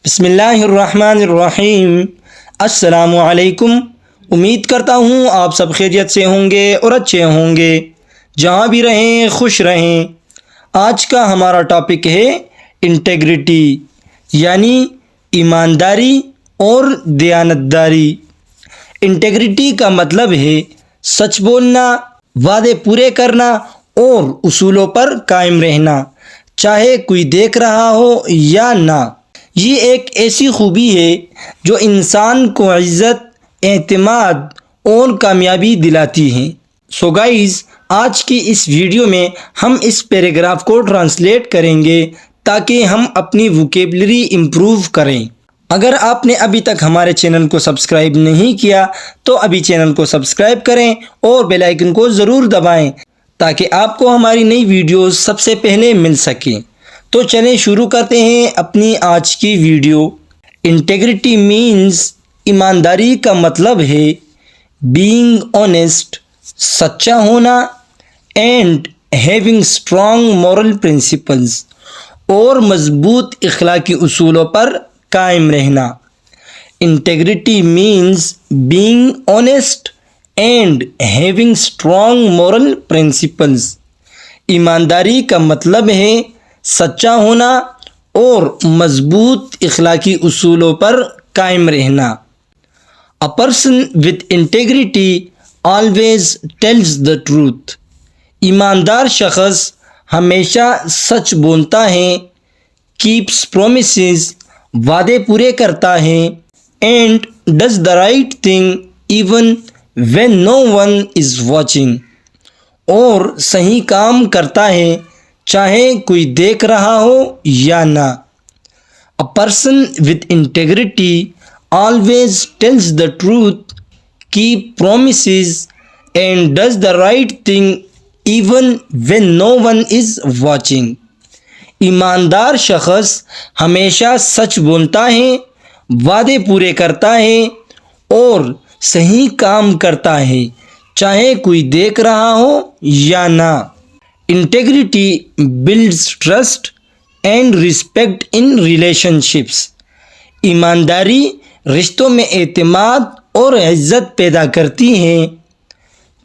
بسم اللہ الرحمن الرحیم۔ السلام علیکم۔ امید کرتا ہوں آپ سب خیریت سے ہوں گے اور اچھے ہوں گے، جہاں بھی رہیں خوش رہیں۔ آج کا ہمارا ٹاپک ہے انٹیگریٹی، یعنی ایمانداری اور دیانتداری۔ انٹیگریٹی کا مطلب ہے سچ بولنا، وعدے پورے کرنا اور اصولوں پر قائم رہنا، چاہے کوئی دیکھ رہا ہو یا نہ۔ یہ ایک ایسی خوبی ہے جو انسان کو عزت، اعتماد اور کامیابی دلاتی ہے۔ سو گائز، آج کی اس ویڈیو میں ہم اس پیراگراف کو ٹرانسلیٹ کریں گے تاکہ ہم اپنی ووکیبلری امپروو کریں۔ اگر آپ نے ابھی تک ہمارے چینل کو سبسکرائب نہیں کیا تو ابھی چینل کو سبسکرائب کریں اور بیل آئیکن کو ضرور دبائیں تاکہ آپ کو ہماری نئی ویڈیوز سب سے پہلے مل سکیں۔ تو چلیں شروع کرتے ہیں اپنی آج کی ویڈیو۔ انٹیگریٹی مینز، ایمانداری کا مطلب ہے بینگ آنیسٹ، سچا ہونا، and having strong moral principles, اور مضبوط اخلاقی اصولوں پر قائم رہنا۔ Integrity means being honest and having strong moral principles. ایمانداری کا مطلب ہے سچا ہونا اور مضبوط اخلاقی اصولوں پر قائم رہنا۔ A person with integrity always tells the truth۔ ایماندار شخص ہمیشہ سچ بولتا ہے، keeps promises، وعدے پورے کرتا ہے، and does the right thing even when no one is watching، اور صحیح کام کرتا ہے چاہے کوئی دیکھ رہا ہو یا نہ۔ A person with integrity always tells the truth، keep promises and does the right thing even when no one is watching۔ ایماندار شخص ہمیشہ سچ بولتا ہے، وعدے پورے کرتا ہے اور صحیح کام کرتا ہے چاہے کوئی دیکھ رہا ہو یا نہ۔ Integrity builds trust and respect in relationships۔ ایمانداری رشتوں میں اعتماد اور عزت پیدا کرتی ہے۔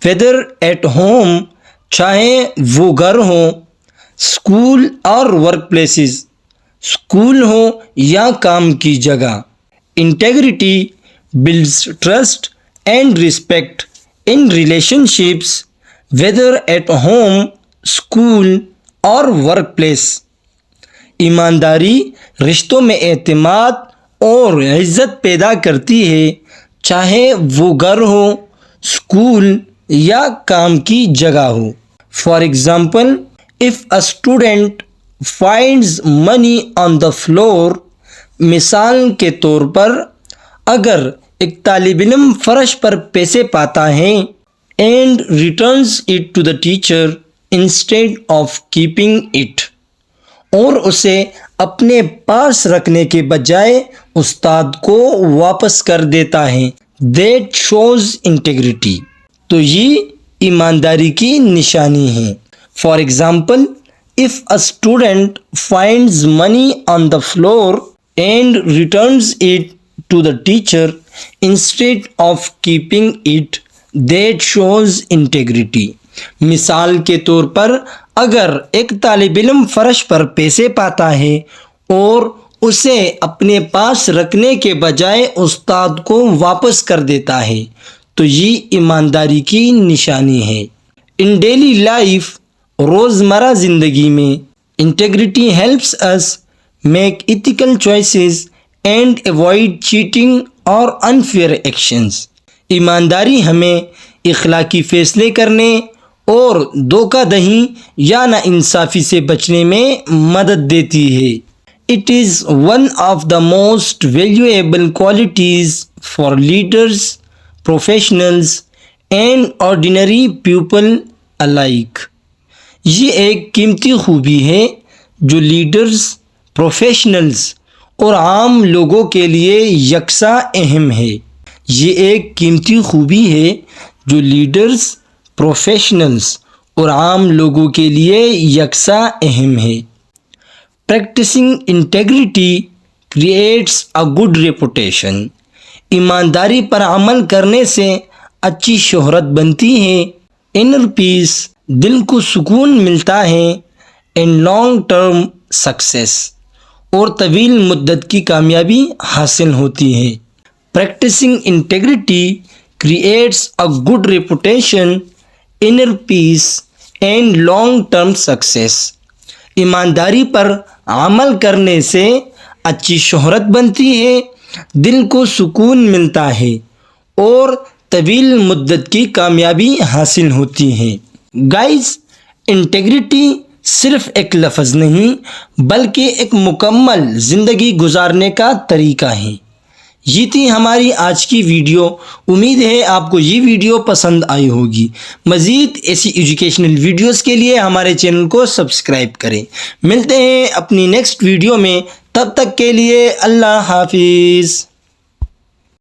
whether at home، چاہے وہ گھر ہو، اسکول اور ورک پلیسز، اسکول ہو یا کام کی جگہ۔ Integrity builds trust and respect in relationships whether at home، school اور ورک پلیس۔ ایمانداری رشتوں میں اعتماد اور عزت پیدا کرتی ہے، چاہے وہ گھر ہو، اسکول یا کام کی جگہ ہو۔ For example, if a student finds money on the floor، مثال کے طور پر اگر ایک طالب علم فرش پر پیسے پاتا ہے and returns it to the teacher instead of keeping it، اور اسے اپنے پاس رکھنے کے بجائے استاد کو واپس کر دیتا ہے، that shows integrity، تو یہ ایمانداری کی نشانی ہے۔ For example, if a student finds money on the floor and returns it to the teacher instead of keeping it، that shows integrity۔ مثال کے طور پر اگر ایک طالب علم فرش پر پیسے پاتا ہے اور اسے اپنے پاس رکھنے کے بجائے استاد کو واپس کر دیتا ہے تو یہ ایمانداری کی نشانی ہے۔ ان ڈیلی لائف، روزمرہ زندگی میں، integrity helps us make ethical choices and avoid cheating اور انفیئر ایکشنز۔ ایمانداری ہمیں اخلاقی فیصلے کرنے اور دھوکہ دہی یا ناانصافی سے بچنے میں مدد دیتی ہے۔ It is one of the most valuable qualities for leaders، professionals and ordinary people alike۔ یہ ایک قیمتی خوبی ہے جو لیڈرز، پروفیشنلز اور عام لوگوں کے لیے یکساں اہم ہے۔ یہ ایک قیمتی خوبی ہے جو لیڈرز، پروفیشنلز اور عام لوگوں کے لیے یکساں اہم ہے۔ Practicing integrity creates a good reputation. ایمانداری پر عمل کرنے سے اچھی شہرت بنتی ہے. inner peace دل کو سکون ملتا ہے. and long term success اور طویل مدت کی کامیابی حاصل ہوتی ہے. practicing integrity creates a good reputation, inner peace and long term success. ایمانداری پر عمل کرنے سے اچھی شہرت بنتی ہے، دل کو سکون ملتا ہے اور طویل مدت کی کامیابی حاصل ہوتی ہے. گائز، انٹیگریٹی صرف ایک لفظ نہیں بلکہ ایک مکمل زندگی گزارنے کا طریقہ ہے. یہ تھی ہماری آج کی ویڈیو. امید ہے آپ کو یہ ویڈیو پسند آئی ہوگی. مزید ایسی ایجوکیشنل ویڈیوز کے لیے ہمارے چینل کو سبسکرائب کریں. ملتے ہیں اپنی نیکسٹ ویڈیو میں، تب تک کے لیے اللہ حافظ.